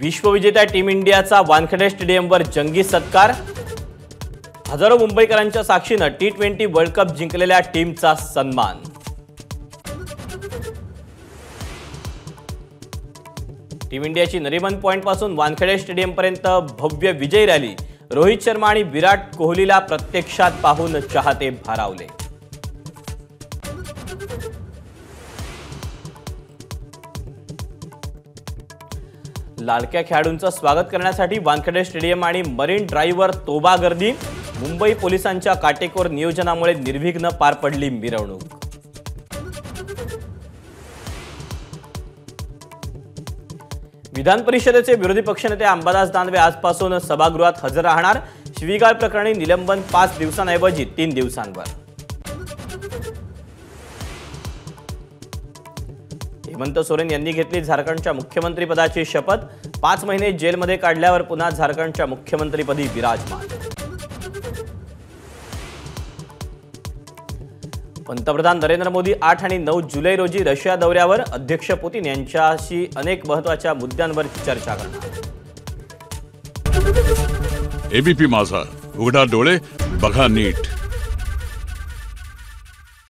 विश्वविजेत्या team इंडियाचा वानखेडे स्टेडियमवर जंगी सत्कार। हजारो मुंबईकरांच्या साक्षीने T20 वर्ल्ड कप जिंकलेल्या टीमचा सन्मान। टीम इंडियाची नरिमन पॉइंट पासून वानखेडे स्टेडियम पर्यंत भव्य विजय रॅली। रोहित शर्मा आणि विराट कोहलीला प्रत्यक्षात पाहून चाहते भारावले। लाडक्या खेळाडूंचं स्वागत करण्यासाठी वानखेडे स्टेडियम आणि मरीन ड्राईव्हवर तोबा गर्दी। मुंबई पोलिसांच्या काटेकोर नियोजनामुळे निर्विघ्न पार पडली मिरवणूक। विधान परिषदेचे विरोधी पक्षनेते अंबादास दानवे आजपासून सभागृहात हजर राहणार। शिवीगाळ प्रकरणी निलंबन 5 दिवसांऐवजी 3 दिवसांवर। हेमंत सोरेन यांनी घेतली झारखंडच्या मुख्यमंत्रीपदाची शपथ। 5 महिने जेलमध्ये काढल्यावर पुन्हा झारखंडच्या मुख्यमंत्रीपदी विराजमान। पंतप्रधान नरेंद्र मोदी 8 आणि 9 जुलै रोजी रशिया दौऱ्यावर। अध्यक्ष पुतिन यांच्याशी अनेक महत्त्वाच्या मुद्द्यांवर चर्चा करणार। एबीपी माझा, उघडा डोळे बघा नीट।